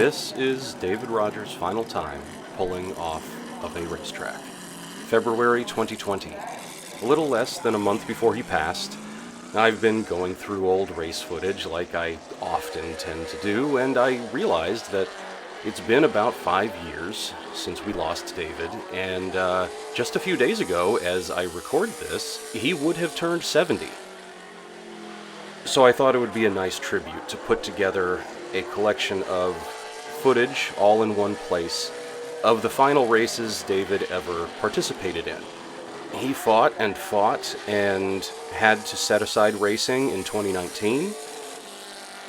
This is David Rogers' final time pulling off of a racetrack. February 2020. A little less than a month before he passed, I've been going through old race footage like I often tend to do, and I realized that it's been about 5 years since we lost David, and just a few days ago, as I record this, he would have turned 70. So I thought it would be a nice tribute to put together a collection of footage all in one place of the final races David ever participated in. He fought and had to set aside racing in 2019,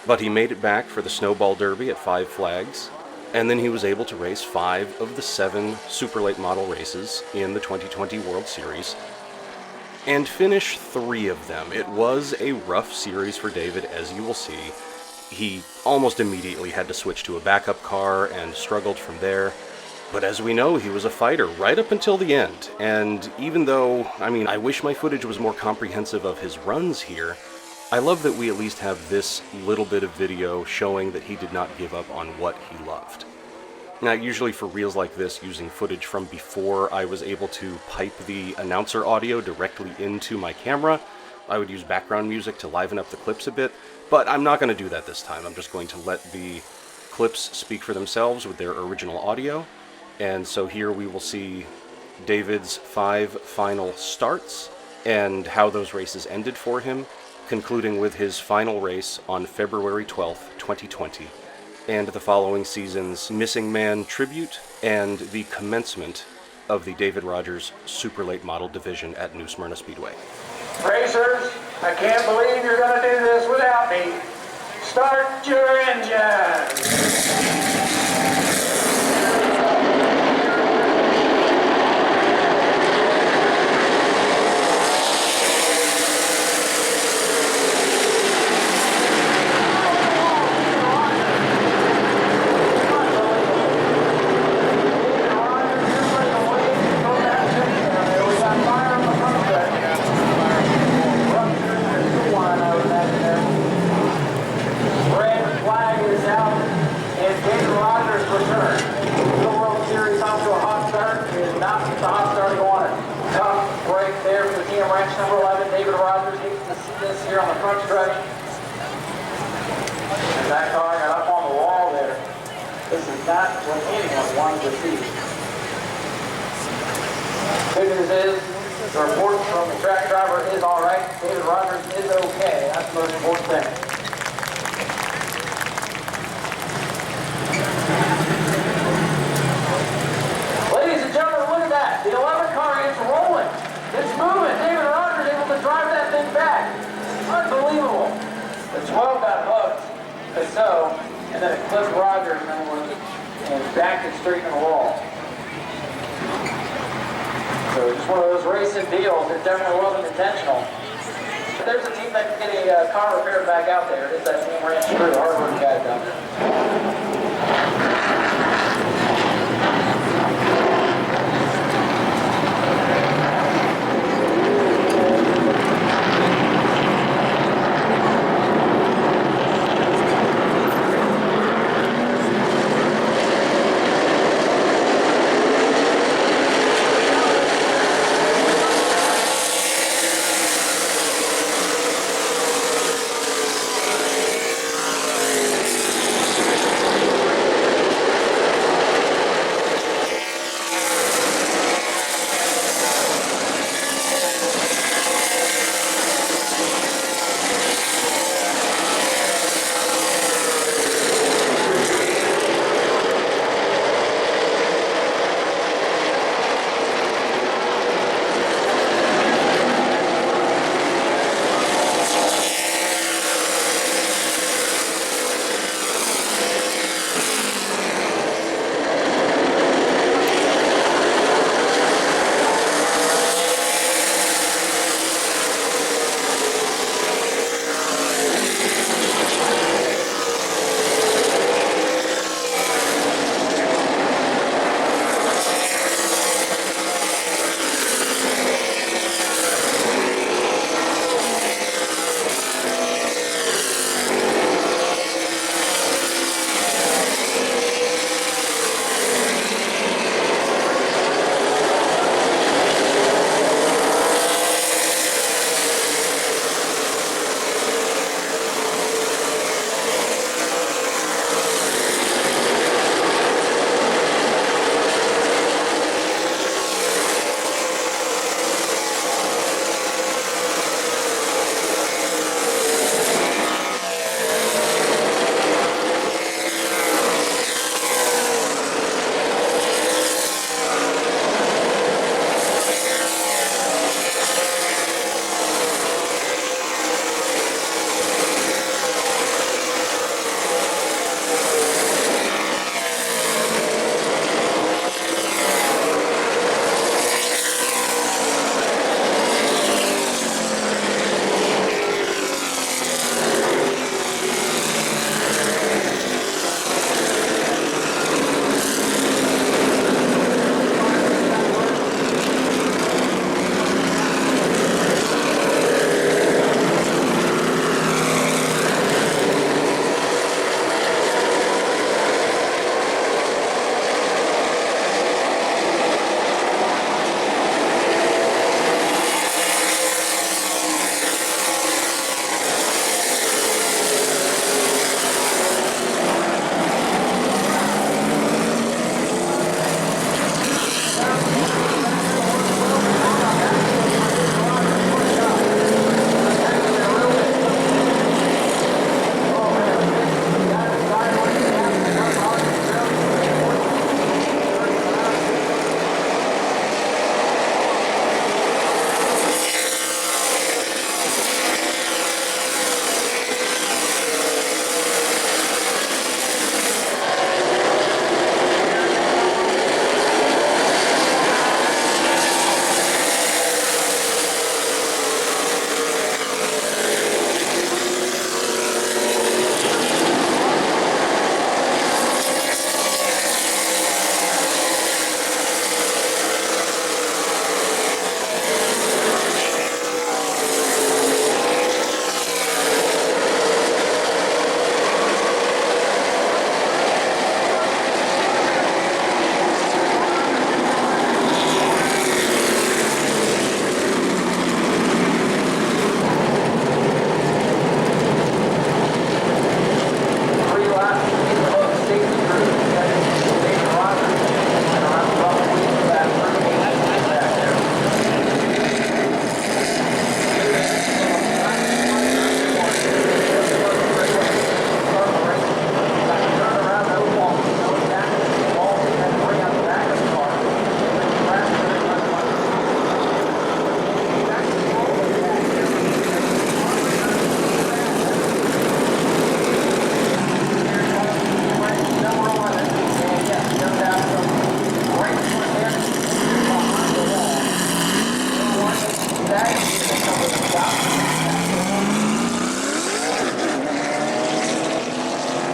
but he made it back for the Snowball Derby at Five Flags, and then he was able to race 5 of the 7 super late model races in the 2020 World Series, and finish 3 of them. It was a rough series for David, as you will see. He almost immediately had to switch to a backup car and struggled from there. But as we know, he was a fighter right up until the end, and even though, I wish my footage was more comprehensive of his runs here, I love that we at least have this little bit of video showing that he did not give up on what he loved. Now, usually for reels like this, using footage from before I was able to pipe the announcer audio directly into my camera, I would use background music to liven up the clips a bit, but I'm not going to do that this time. I'm just going to let the clips speak for themselves with their original audio. And so here we will see David's 5 final starts and how those races ended for him, concluding with his final race on February 12th, 2020, and the following season's Missing Man tribute and the commencement of the David Rogers Super Late Model Division at New Smyrna Speedway. Racers, I can't believe you're going to do this without me. Start your engines! Number 11, David Rogers, hates to see this here on the front stretch. And that car got up on the wall there. This is not what anyone wanted to see. Good news is, the report from the track driver is all right. David Rogers is okay. That's the most important thing. Ladies and gentlemen, look at that. The 11 car is rolling. It's moving. David Rogers able to drive that thing back. Unbelievable. The 12 got hooked, so, and then it clipped Rogers and backed it straight in the wall. So just one of those racing deals. It definitely wasn't intentional. But there's a team that can get a car repaired back out there. It's that team Ranch Crew, hard-working guys down there.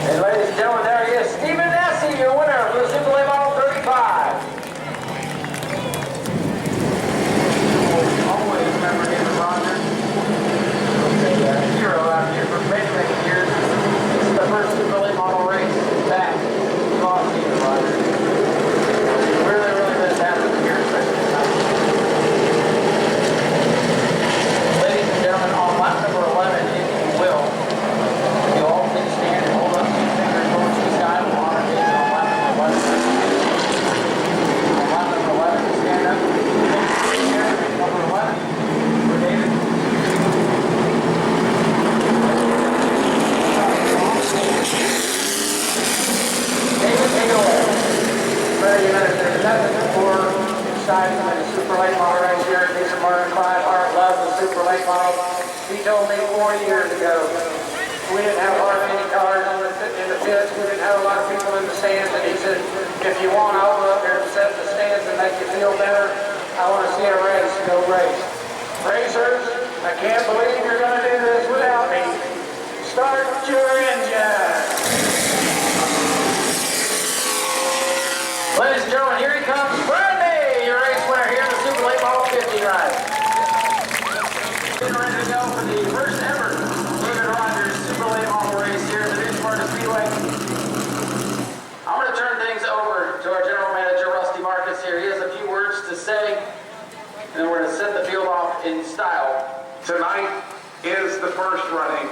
And ladies and gentlemen, there he is, Nau Sea, your winner for the Super Late Model 35. Always remember David Rogers. A hero out here for many, many years. This is the first Super Late Model race back. Nau Sea, Rogers. Really, really miss having him here, especially tonight. Ladies and gentlemen, on lap number 11, if you will, you all please stand and hold up your fingers towards the sky. We'll honor David on lap number 11. On lap number 11, stand up. Number 11 for David. David, take it away. Very good. There's nothing more exciting than a super late model right here. Mr. Martin Clyde Hart loves the super late model. He told me 4 years ago, we didn't have hardly any cars in the pits. We didn't have a lot of people in the stands. And he said, if you want, I'll go up there and set the stands and make you feel better. I want to see a race. Go race. Racers, I can't believe you're going to do this without me. Start your engine. Ladies and gentlemen, here he comes, Brandy, your race winner here in the Super Late Model 50 ride. Getting ready to go for the first ever David Rogers Super Late Model race here at the Smyrna Speedway. I'm going to turn things over to our general manager, Rusty Marcus here. He has a few words to say, and then we're going to set the field off in style. Tonight is the first running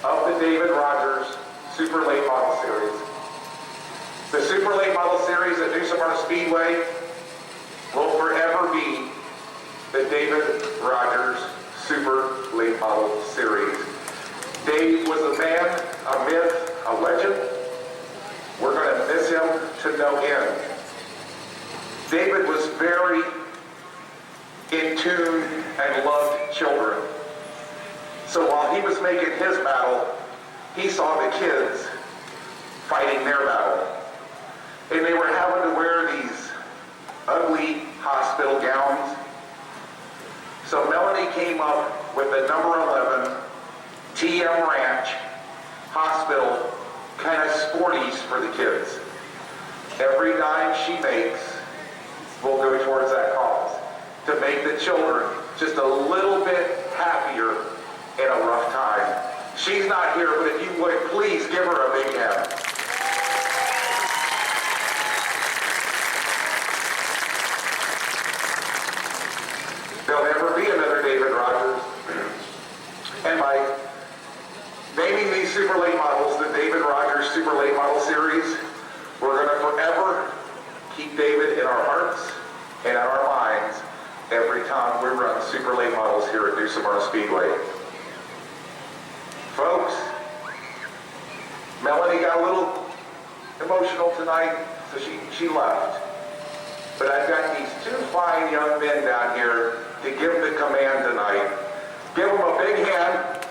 of the David Rogers Super Late Model Series. The Super Late Model Series at Smyrna Speedway will forever be the David Rogers Super Late Model Series. Dave was a man, a myth, a legend. We're going to miss him to no end. David was very in tune and loved children. So while he was making his battle, he saw the kids fighting their battle. And they were having to wear these ugly hospital gowns. So Melanie came up with the number 11 TM Ranch hospital kind of sporties for the kids. Every dime she makes will go towards that cause, to make the children just a little bit happier in a rough time. She's not here, but if you would, please give her a big hand. There'll never be another David Rogers. And by naming these Super Late Models the David Rogers Super Late Model Series, we're going to forever keep David in our hearts and in our minds every time we run Super Late Models here at Smyrna Speedway. Folks, Melanie got a little emotional tonight, so she left. But I've got these two fine young men down here to give the command tonight. Give them a big hand.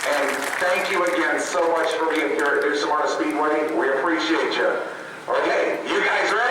And thank you again so much for being here at Smyrna Speedway. We appreciate you. Okay, you guys ready?